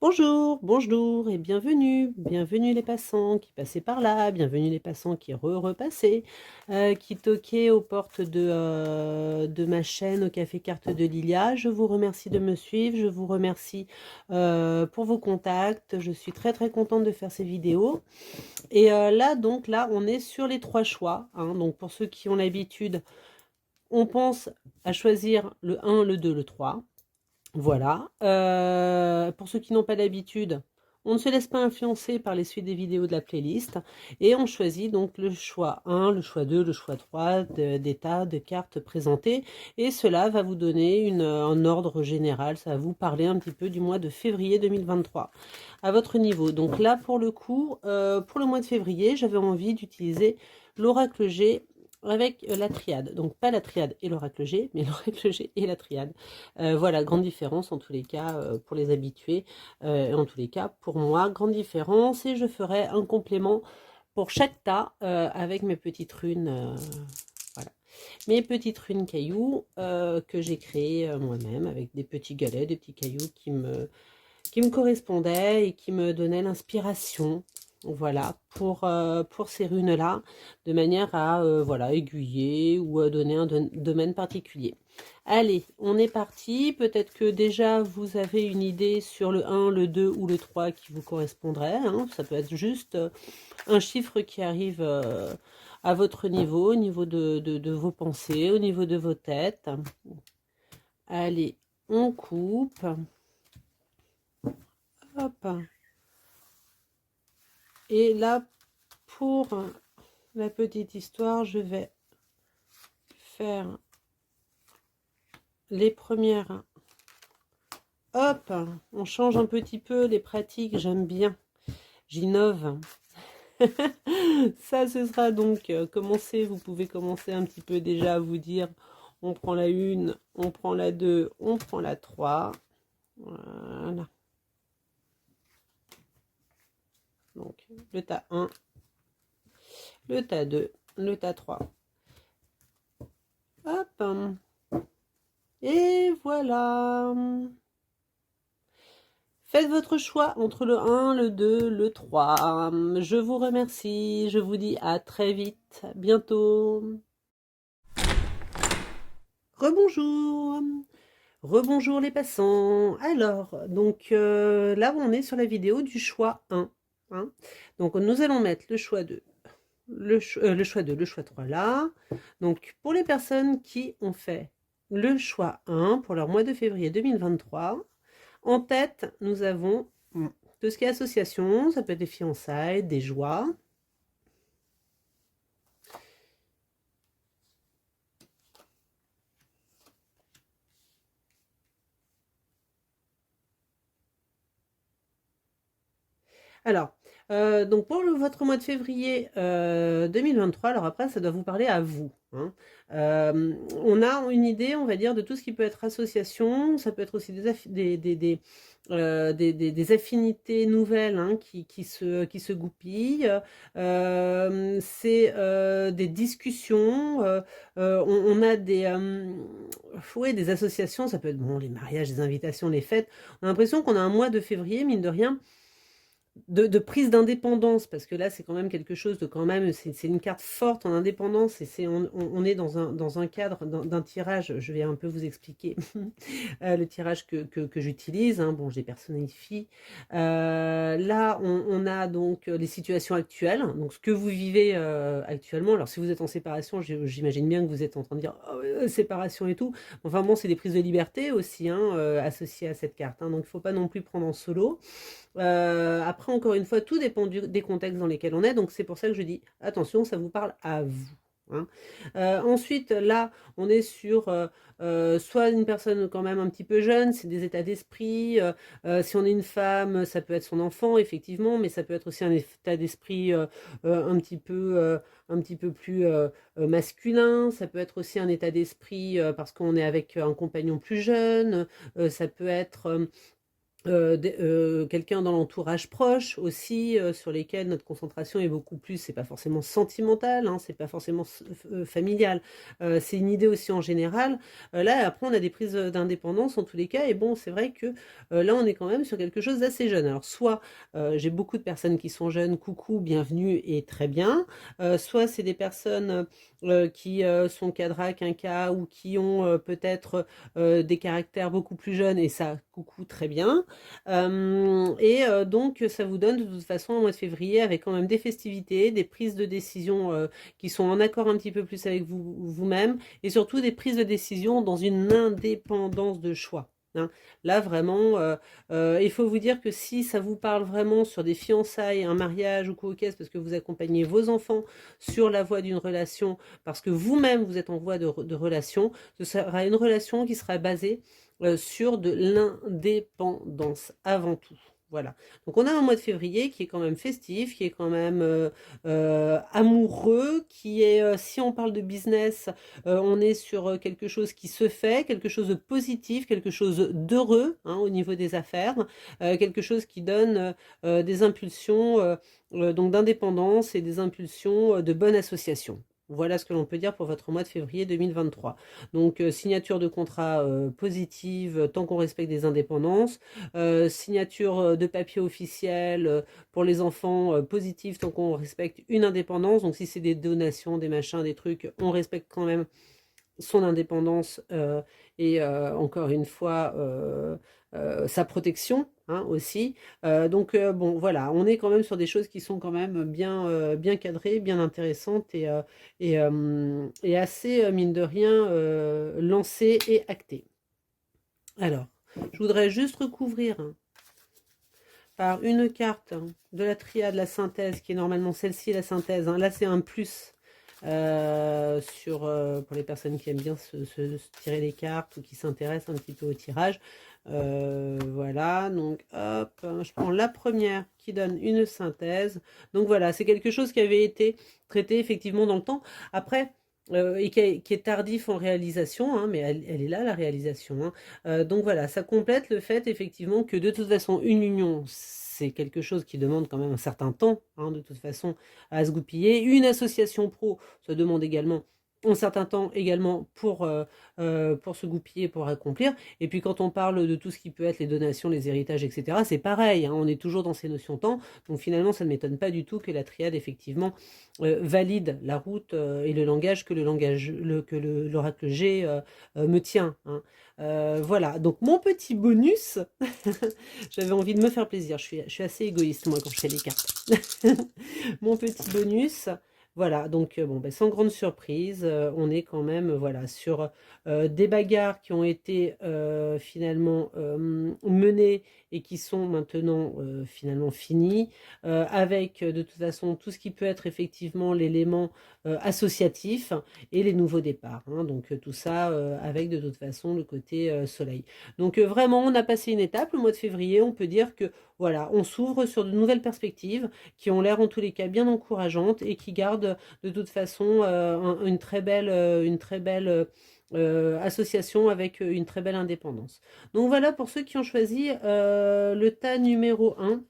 Bonjour, bonjour et bienvenue, bienvenue les passants qui passaient par là, bienvenue les passants qui repassaient, qui toquaient aux portes de ma chaîne au Café Carte de Lilia. Je vous remercie de me suivre, je vous remercie pour vos contacts. Je suis très très contente de faire ces vidéos. Et là, on est sur les trois choix, hein. Donc pour ceux qui ont l'habitude, on pense à choisir le 1, le 2, le 3. Voilà. Pour ceux qui n'ont pas l'habitude, on ne se laisse pas influencer par les suites des vidéos de la playlist et on choisit donc le choix 1, le choix 2, le choix 3 des tas de cartes présentées et cela va vous donner un ordre général, ça va vous parler un petit peu du mois de février 2023 à votre niveau. Donc là, pour le coup, pour le mois de février, j'avais envie d'utiliser l'oracle G avec la triade. Donc pas la triade et l'oracle G, mais l'oracle G et la triade. Voilà, grande différence en tous les cas pour les habitués. En tous les cas, pour moi, grande différence. Et je ferai un complément pour chaque tas avec mes petites runes. Voilà. Mes petites runes cailloux que j'ai créées moi-même avec des petits galets, des petits cailloux qui me correspondaient et qui me donnaient l'inspiration. Voilà, pour ces runes-là, de manière à voilà, aiguiller ou à donner un domaine particulier. Allez, on est parti. Peut-être que déjà vous avez une idée sur le 1, le 2 ou le 3 qui vous correspondrait, hein. Ça peut être juste un chiffre qui arrive à votre niveau, au niveau de vos pensées, au niveau de vos têtes. Allez, on coupe. Hop. Et là, pour la petite histoire, je vais faire les premières. Hop, on change un petit peu les pratiques, j'aime bien. J'innove. Ça, ce sera donc commencer. Vous pouvez commencer un petit peu déjà à vous dire on prend la 1, on prend la 2, on prend la 3. Voilà. Donc, le tas 1, le tas 2, le tas 3. Hop. Et voilà. Faites votre choix entre le 1, le 2, le 3. Je vous remercie. Je vous dis à très vite. À bientôt. Rebonjour. Rebonjour les passants. Alors, donc là, on est sur la vidéo du choix 1. Hein. Donc, nous allons mettre le choix 2. Le choix 2, le choix 3 là. Donc, pour les personnes qui ont fait le choix 1 pour leur mois de février 2023, en tête, nous avons tout ce qui est association, ça peut être des fiançailles, des joies. Alors, donc pour votre mois de février 2023, alors après, ça doit vous parler à vous. Hein. On a une idée, on va dire, de tout ce qui peut être association, ça peut être aussi des affinités nouvelles hein, qui se goupillent. C'est des discussions, on a ouais, des associations, ça peut être bon, les mariages, les invitations, les fêtes. On a l'impression qu'on a un mois de février, mine de rien, de prise d'indépendance, parce que là, c'est quand même quelque chose de quand même, c'est une carte forte en indépendance, et on est dans un cadre d'un tirage, je vais un peu vous expliquer le tirage que j'utilise, hein. Bon, je les personnifie. Là, on a donc les situations actuelles, donc ce que vous vivez actuellement. Alors, si vous êtes en séparation, j'imagine bien que vous êtes en train de dire oh, séparation et tout. Enfin bon, c'est des prises de liberté aussi, hein, associées à cette carte, hein, donc il ne faut pas non plus prendre en solo. Après, encore une fois, tout dépend des contextes dans lesquels on est. Donc, c'est pour ça que je dis, attention, ça vous parle à vous. Hein. Ensuite, là, on est sur soit une personne quand même un petit peu jeune, c'est des états d'esprit. Si on est une femme, ça peut être son enfant, effectivement, mais ça peut être aussi un état d'esprit un petit peu plus masculin. Ça peut être aussi un état d'esprit parce qu'on est avec un compagnon plus jeune. Ça peut être quelqu'un dans l'entourage proche aussi, sur lesquels notre concentration est beaucoup plus, c'est pas forcément sentimental, hein, c'est pas forcément familial, c'est une idée aussi en général. Là, après, on a des prises d'indépendance en tous les cas, et bon, c'est vrai que là, on est quand même sur quelque chose d'assez jeune. Alors, soit j'ai beaucoup de personnes qui sont jeunes, coucou, bienvenue et très bien, soit c'est des personnes qui sont cadra, quinca, ou qui ont peut-être des caractères beaucoup plus jeunes, et ça, coucou, très bien. Donc, ça vous donne de toute façon un mois de février avec quand même des festivités, des prises de décision qui sont en accord un petit peu plus avec vous-même, et surtout des prises de décision dans une indépendance de choix. Hein. Là, vraiment, il faut vous dire que si ça vous parle vraiment sur des fiançailles, un mariage ou quoi au caisse, parce que vous accompagnez vos enfants sur la voie d'une relation, parce que vous-même, vous êtes en voie de relation, ce sera une relation qui sera basée sur de l'indépendance avant tout. Voilà. Donc on a un mois de février qui est quand même festif, qui est quand même amoureux, qui est, si on parle de business, on est sur quelque chose qui se fait, quelque chose de positif, quelque chose d'heureux, hein, au niveau des affaires, quelque chose qui donne des impulsions donc d'indépendance et des impulsions de bonne association. Voilà ce que l'on peut dire pour votre mois de février 2023. Donc, signature de contrat positive tant qu'on respecte des indépendances, signature de papier officiel pour les enfants positive tant qu'on respecte une indépendance. Donc, si c'est des donations, des machins, des trucs, on respecte quand même son indépendance et encore une fois sa protection, hein, aussi. Bon, voilà, on est quand même sur des choses qui sont quand même bien, bien cadrées, bien intéressantes et assez, mine de rien, lancées et actées. Alors, je voudrais juste recouvrir, hein, par une carte, hein, de la triade, la synthèse, qui est normalement celle-ci, la synthèse. Hein. Là, c'est un plus pour les personnes qui aiment bien se tirer les cartes ou qui s'intéressent un petit peu au tirage. Voilà, donc hop, hein, je prends la première qui donne une synthèse. Donc voilà, c'est quelque chose qui avait été traité effectivement dans le temps. Après, et qui est tardif en réalisation, hein, mais elle est là, la réalisation. Hein. Donc voilà, ça complète le fait effectivement que de toute façon, une union, c'est quelque chose qui demande quand même un certain temps, hein, de toute façon, à se goupiller. Une association pro, ça demande également un certain temps également pour se goupiller, pour accomplir. Et puis quand on parle de tout ce qui peut être les donations, les héritages, etc., c'est pareil, hein, on est toujours dans ces notions temps. Donc finalement, ça ne m'étonne pas du tout que la triade, effectivement, valide la route et le langage que l'oracle G me tient. Hein. Voilà, donc mon petit bonus, j'avais envie de me faire plaisir, je suis assez égoïste moi quand je fais les cartes. Mon petit bonus, voilà, donc bon, ben, sans grande surprise, on est quand même voilà, sur des bagarres qui ont été finalement menées et qui sont maintenant finalement finies, avec de toute façon tout ce qui peut être effectivement l'élément associatif et les nouveaux départs. Hein, donc tout ça avec de toute façon le côté soleil. Donc vraiment, on a passé une étape, le mois de février, on peut dire que voilà, on s'ouvre sur de nouvelles perspectives qui ont l'air en tous les cas bien encourageantes et qui gardent de toute façon une très belle, association avec une très belle indépendance. Donc voilà pour ceux qui ont choisi le tas numéro 1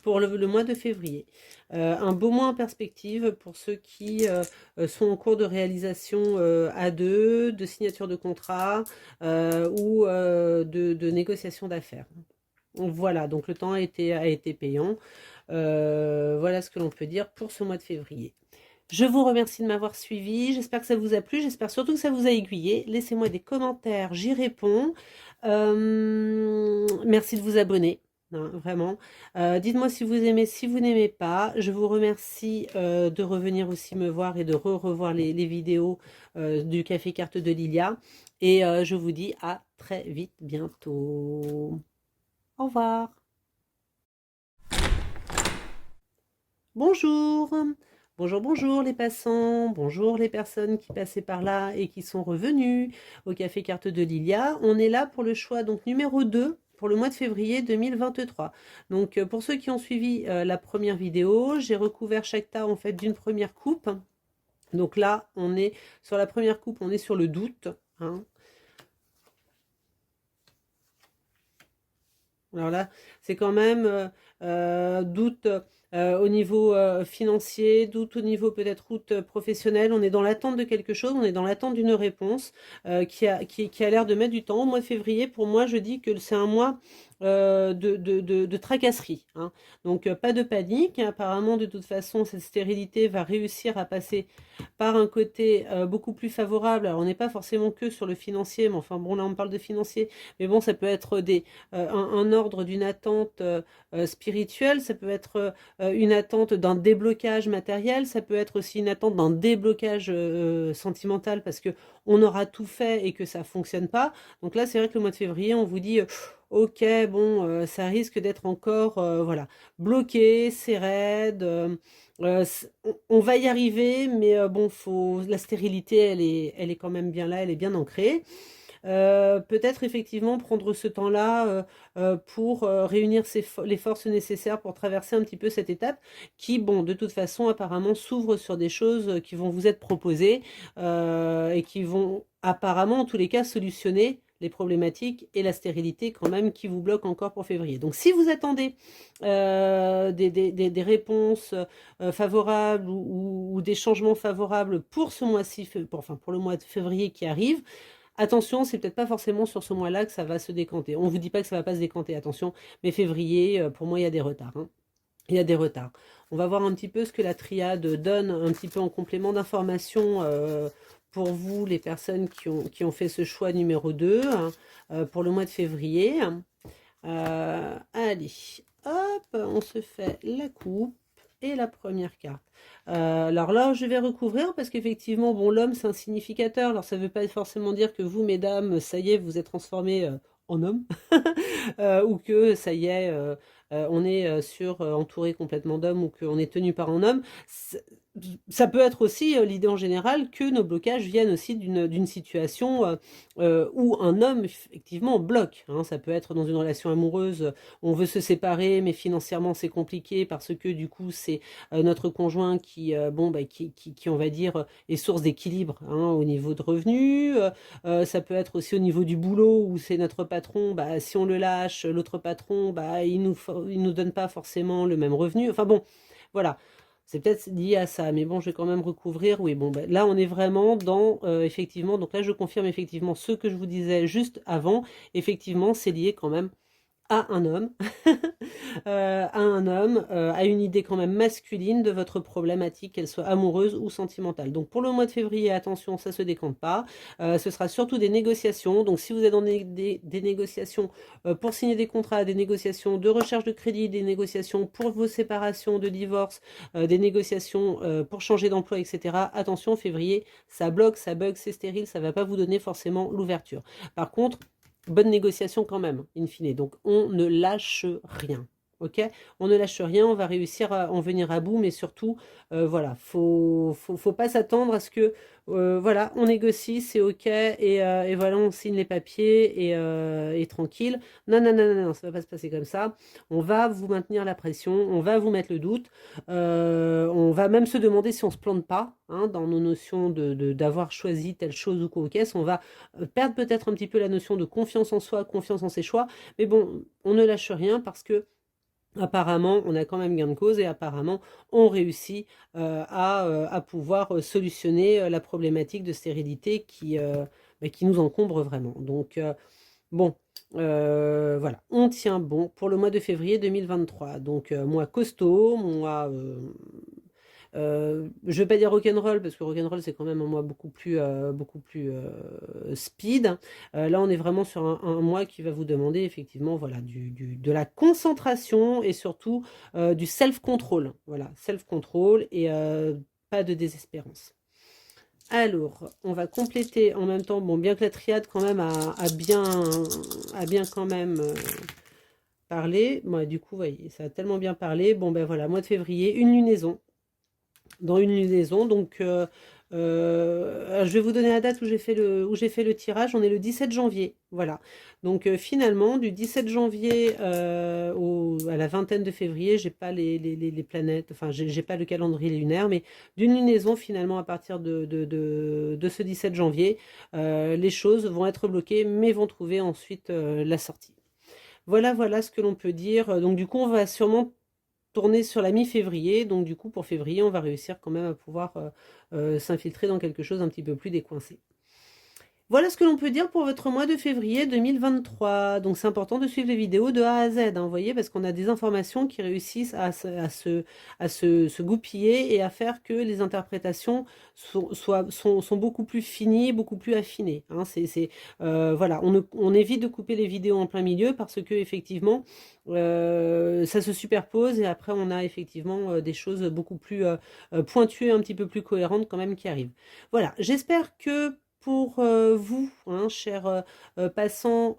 pour le mois de février. Un beau mois en perspective pour ceux qui sont en cours de réalisation à deux, de signature de contrat ou de négociation d'affaires. Voilà, donc le temps a été payant. Voilà ce que l'on peut dire pour ce mois de février. Je vous remercie de m'avoir suivi. J'espère que ça vous a plu. J'espère surtout que ça vous a aiguillé. Laissez-moi des commentaires, j'y réponds. Merci de vous abonner. Hein, vraiment. Dites-moi si vous aimez, si vous n'aimez pas. Je vous remercie de revenir aussi me voir et de revoir les vidéos du Café Carte de Lilia. Et je vous dis à très vite bientôt. Au revoir. Bonjour. Bonjour, bonjour les passants, bonjour les personnes qui passaient par là et qui sont revenues au Café Carte de Lilia. On est là pour le choix donc numéro 2 pour le mois de février 2023. Donc pour ceux qui ont suivi la première vidéo, j'ai recouvert chaque tas en fait d'une première coupe. Donc là, on est sur la première coupe, on est sur le doute. Hein. Alors là, c'est quand même doute au niveau financier, doute au niveau peut-être route professionnelle. On est dans l'attente de quelque chose, on est dans l'attente d'une réponse qui a l'air de mettre du temps. Au mois de février, pour moi, je dis que c'est un mois de tracasserie, hein. Donc pas de panique. Apparemment, de toute façon, cette stérilité va réussir à passer par un côté beaucoup plus favorable. Alors on n'est pas forcément que sur le financier, mais enfin bon, là on parle de financier, mais bon, ça peut être un ordre d'une attente spirituelle, ça peut être une attente d'un déblocage matériel, ça peut être aussi une attente d'un déblocage sentimental parce que on aura tout fait et que ça fonctionne pas. Donc là, c'est vrai que le mois de février, on vous dit ok, bon, ça risque d'être encore voilà, bloqué, c'est raide. On va y arriver, mais bon, la stérilité, elle est quand même bien là, elle est bien ancrée. Peut-être effectivement prendre ce temps-là pour réunir les forces nécessaires pour traverser un petit peu cette étape qui, bon, de toute façon, apparemment s'ouvre sur des choses qui vont vous être proposées et qui vont apparemment, en tous les cas, solutionner les problématiques et la stérilité quand même qui vous bloque encore pour février. Donc si vous attendez des réponses favorables ou des changements favorables pour ce mois-ci, enfin pour le mois de février qui arrive, attention, c'est peut-être pas forcément sur ce mois-là que ça va se décanter. On ne vous dit pas que ça va pas se décanter, attention, mais février, pour moi, il y a des retards, hein. Il y a des retards. On va voir un petit peu ce que la triade donne, un petit peu en complément d'information pour vous, les personnes qui ont fait ce choix numéro 2 hein, pour le mois de février. Allez, hop, on se fait la coupe et la première carte. Alors là, je vais recouvrir parce qu'effectivement, bon, l'homme, c'est un significateur. Alors, ça ne veut pas forcément dire que vous, mesdames, ça y est, vous êtes transformés en homme ou que ça y est, on est entouré complètement d'hommes ou qu'on est tenu par un homme. Ça peut être aussi l'idée en général que nos blocages viennent aussi d'une situation où un homme effectivement bloque, hein. Ça peut être dans une relation amoureuse, on veut se séparer, mais financièrement c'est compliqué parce que du coup c'est notre conjoint qui, bon, bah, qui, on va dire, est source d'équilibre hein, au niveau de revenus. Ça peut être aussi au niveau du boulot où c'est notre patron, bah, si on le lâche, l'autre patron, bah, il nous donne pas forcément le même revenu. Enfin bon, voilà. C'est peut-être lié à ça, mais bon, je vais quand même recouvrir. Oui, bon, ben, là, on est vraiment dans, effectivement, donc là, je confirme effectivement ce que je vous disais juste avant. Effectivement, c'est lié quand même à un homme, à une idée quand même masculine de votre problématique, qu'elle soit amoureuse ou sentimentale. Donc pour le mois de février, attention, ça se décompte pas. Ce sera surtout des négociations. Donc si vous êtes dans des négociations pour signer des contrats, des négociations de recherche de crédit, des négociations pour vos séparations, de divorce, des négociations pour changer d'emploi, etc. Attention, février, ça bloque, ça bug, c'est stérile, ça va pas vous donner forcément l'ouverture. Par contre, bonne négociation quand même, in fine. Donc, on ne lâche rien. Ok, on ne lâche rien, on va réussir à en venir à bout, mais surtout, voilà, faut pas s'attendre à ce que, voilà, on négocie, c'est ok, et voilà, on signe les papiers et tranquille. Non, non, non, non, non, ça va pas se passer comme ça. On va vous maintenir la pression, on va vous mettre le doute, on va même se demander si on se plante pas, hein, dans nos notions d'avoir choisi telle chose ou quoi, ok, on va perdre peut-être un petit peu la notion de confiance en soi, confiance en ses choix, mais bon, on ne lâche rien parce que apparemment, on a quand même gain de cause et apparemment, on réussit à pouvoir solutionner la problématique de stérilité qui nous encombre vraiment. Donc, bon, voilà, on tient bon pour le mois de février 2023. Donc, mois costaud, mois je vais pas dire rock'n'roll parce que rock'n'roll c'est quand même un mois beaucoup plus speed. Là on est vraiment sur un mois qui va vous demander effectivement voilà de la concentration et surtout du self-control. Voilà, self-control et pas de désespérance. Alors, on va compléter en même temps, bon, bien que la triade quand même a bien quand même parlé. Moi, du coup, voyez, ça a tellement bien parlé. Bon, ben voilà, mois de février, une lunaison dans une lunaison. Donc, je vais vous donner la date où j'ai fait le tirage. On est le 17 janvier. Voilà. Donc, finalement, du 17 janvier à la vingtaine de février, j'ai pas les planètes, enfin, j'ai pas le calendrier lunaire, mais d'une lunaison, finalement, à partir de ce 17 janvier, les choses vont être bloquées, mais vont trouver ensuite la sortie. Voilà, voilà ce que l'on peut dire. Donc du coup, on va sûrement tourner sur la mi-février. Donc du coup, pour février, on va réussir quand même à pouvoir s'infiltrer dans quelque chose un petit peu plus décoincé. Voilà ce que l'on peut dire pour votre mois de février 2023. Donc c'est important de suivre les vidéos de A à Z, hein, vous voyez, parce qu'on a des informations qui réussissent à se goupiller et à faire que les interprétations sont beaucoup plus finies, beaucoup plus affinées. Hein. Voilà, on évite de couper les vidéos en plein milieu parce que effectivement, ça se superpose et après on a effectivement des choses beaucoup plus pointues, un petit peu plus cohérentes quand même qui arrivent. Voilà, j'espère que pour vous, hein, chers passants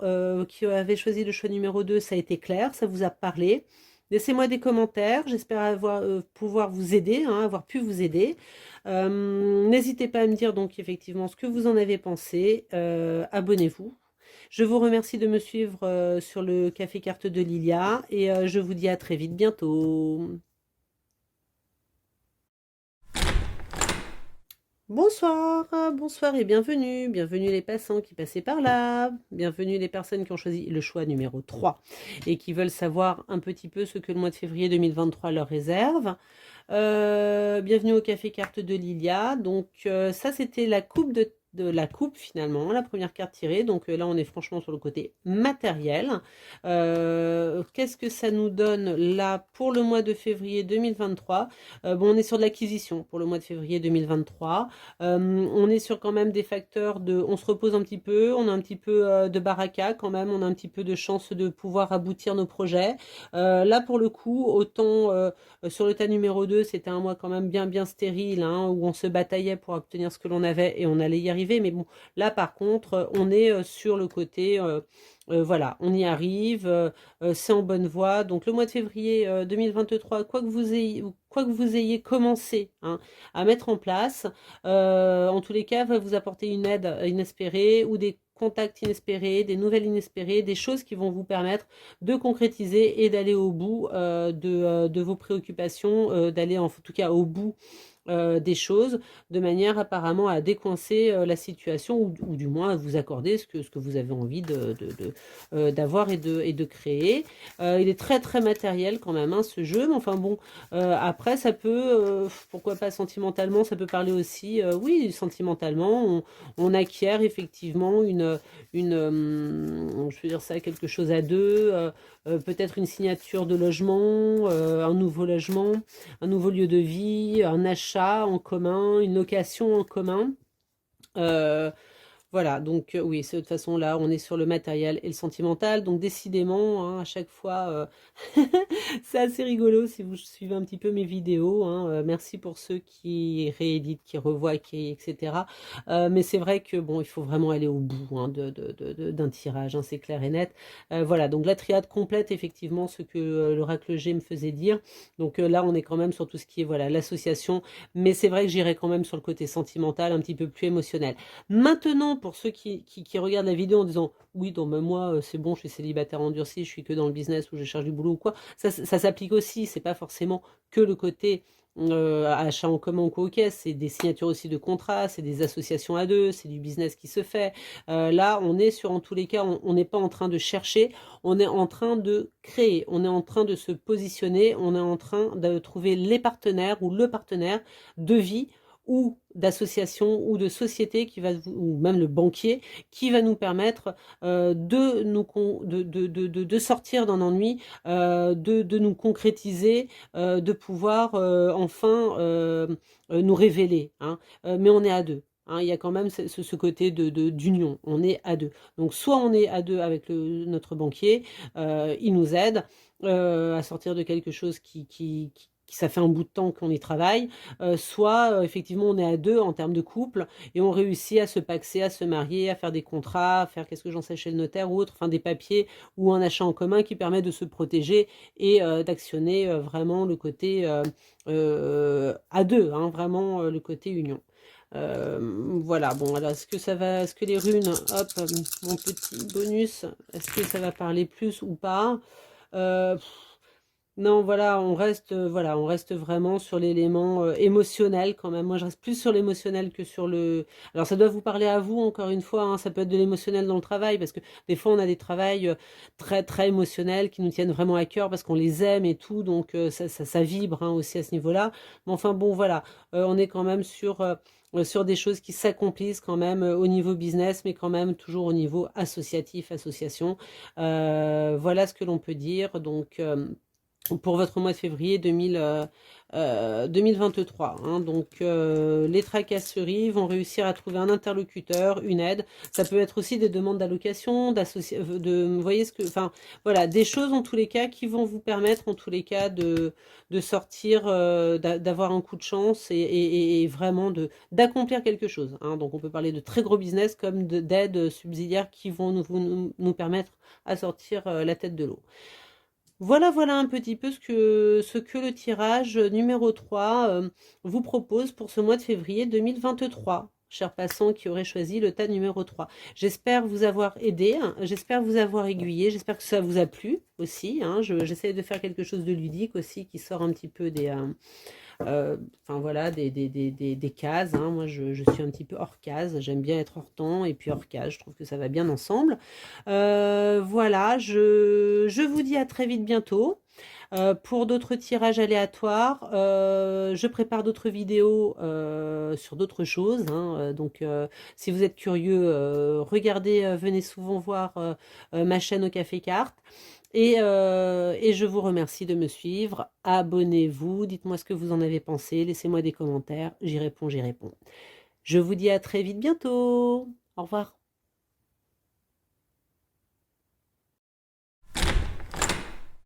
qui avez choisi le choix numéro 2, ça a été clair, ça vous a parlé. Laissez-moi des commentaires, j'espère pouvoir vous aider, hein, avoir pu vous aider. N'hésitez pas à me dire donc effectivement ce que vous en avez pensé. Abonnez-vous. Je vous remercie de me suivre sur le Café Carte de Lilia et je vous dis à très vite bientôt. Bonsoir, bonsoir et bienvenue. Bienvenue les passants qui passaient par là. Bienvenue les personnes qui ont choisi le choix numéro 3 et qui veulent savoir un petit peu ce que le mois de février 2023 leur réserve. Bienvenue au Café Carte de Lilia. Donc ça c'était la coupe de la coupe finalement, la première carte tirée. Donc là on est franchement sur le côté matériel. Qu'est-ce que ça nous donne là pour le mois de février 2023? Bon, on est sur de l'acquisition pour le mois de février 2023. On est sur quand même des facteurs de... On se repose un petit peu, on a un petit peu de baraka quand même, on a un petit peu de chance de pouvoir aboutir nos projets. Là pour le coup, autant sur le tas numéro 2, c'était un mois quand même bien stérile, hein, où on se bataillait pour obtenir ce que l'on avait et on allait y arriver. Mais bon, là par contre, on est sur le côté... voilà, on y arrive, c'est en bonne voie. Donc le mois de février 2023, quoi que vous ayez commencé, hein, à mettre en place, en tous les cas, va vous apporter une aide inespérée ou des contacts inespérés, des nouvelles inespérées, des choses qui vont vous permettre de concrétiser et d'aller au bout de vos préoccupations, d'aller en tout cas au bout des choses, de manière apparemment à décoincer la situation ou du moins à vous accorder ce que vous avez envie d'avoir et de créer. Il est très matériel quand même, hein, ce jeu, mais enfin bon, après ça peut, pourquoi pas sentimentalement, ça peut parler aussi, oui, sentimentalement, on acquiert effectivement je veux dire ça, quelque chose à deux, peut-être une signature de logement, un nouveau logement, un nouveau lieu de vie, un achat en commun, une location en commun. Euh, voilà, donc oui, de toute façon là, on est sur le matériel et le sentimental, donc décidément, hein, à chaque fois, c'est assez rigolo si vous suivez un petit peu mes vidéos, hein, merci pour ceux qui rééditent, qui revoient, etc. Mais c'est vrai que bon, il faut vraiment aller au bout, hein, d'un tirage, hein, c'est clair et net. Voilà, donc la triade complète effectivement ce que l'oracle G me faisait dire. Donc là, on est quand même sur tout ce qui est voilà l'association, mais c'est vrai que j'irai quand même sur le côté sentimental, un petit peu plus émotionnel. Maintenant, pour ceux qui regardent la vidéo en disant oui, donc même moi, c'est bon, je suis célibataire endurci, je suis que dans le business où je cherche du boulot ou quoi, ça s'applique aussi, c'est pas forcément que le côté achat en commun ou quoi, ok, c'est des signatures aussi de contrats, c'est des associations à deux, c'est du business qui se fait. Là, on est sur, en tous les cas, on n'est pas en train de chercher, on est en train de créer, on est en train de se positionner, on est en train de trouver les partenaires ou le partenaire de vie ou d'association ou de société ou même le banquier qui va nous permettre de sortir d'un ennui, de nous concrétiser, de pouvoir enfin nous révéler, hein. Mais on est à deux. Hein, il y a quand même ce côté d'union, on est à deux. Donc soit on est à deux avec notre banquier, il nous aide à sortir de quelque chose qui ça fait un bout de temps qu'on y travaille, soit effectivement on est à deux en termes de couple et on réussit à se paxer, à se marier, à faire des contrats, à faire qu'est-ce que j'en sais chez le notaire ou autre, enfin des papiers ou un achat en commun qui permet de se protéger et d'actionner vraiment le côté à deux, hein, vraiment le côté union. Voilà, bon, alors est-ce que les runes, hop, mon petit bonus, est-ce que ça va parler plus ou pas? Non, voilà, on reste vraiment sur l'élément émotionnel quand même. Moi, je reste plus sur l'émotionnel que sur le. Alors, ça doit vous parler à vous, encore une fois, hein, ça peut être de l'émotionnel dans le travail, parce que des fois, on a des travails très, très émotionnels qui nous tiennent vraiment à cœur parce qu'on les aime et tout, donc ça vibre hein, aussi à ce niveau-là. Mais enfin, bon, voilà, on est quand même sur des choses qui s'accomplissent quand même au niveau business, mais quand même toujours au niveau associatif, association. Voilà ce que l'on peut dire. Donc, pour votre mois de février 2023. Hein. Donc, les tracasseries vont réussir à trouver un interlocuteur, une aide. Ça peut être aussi des demandes d'allocation, vous voyez ce que, enfin, voilà, des choses en tous les cas qui vont vous permettre en tous les cas de sortir, d'avoir un coup de chance et vraiment d'accomplir quelque chose. Hein. Donc, on peut parler de très gros business comme d'aides subsidiaires qui vont nous permettre à sortir la tête de l'eau. Voilà, voilà un petit peu ce que le tirage numéro 3 vous propose pour ce mois de février 2023, chers passants qui auraient choisi le tas numéro 3. J'espère vous avoir aidé, hein, j'espère vous avoir aiguillé, j'espère que ça vous a plu aussi. Hein, j'essaie de faire quelque chose de ludique aussi qui sort un petit peu enfin voilà, des cases. Hein. Moi, je suis un petit peu hors case. J'aime bien être hors temps et puis hors case. Je trouve que ça va bien ensemble. Voilà, je vous dis à très vite bientôt. Pour d'autres tirages aléatoires, je prépare d'autres vidéos sur d'autres choses. Hein. Donc, si vous êtes curieux, regardez, venez souvent voir ma chaîne au Café Carte. Et je vous remercie de me suivre. Abonnez-vous, dites-moi ce que vous en avez pensé, laissez-moi des commentaires, j'y réponds, j'y réponds. Je vous dis à très vite bientôt. Au revoir.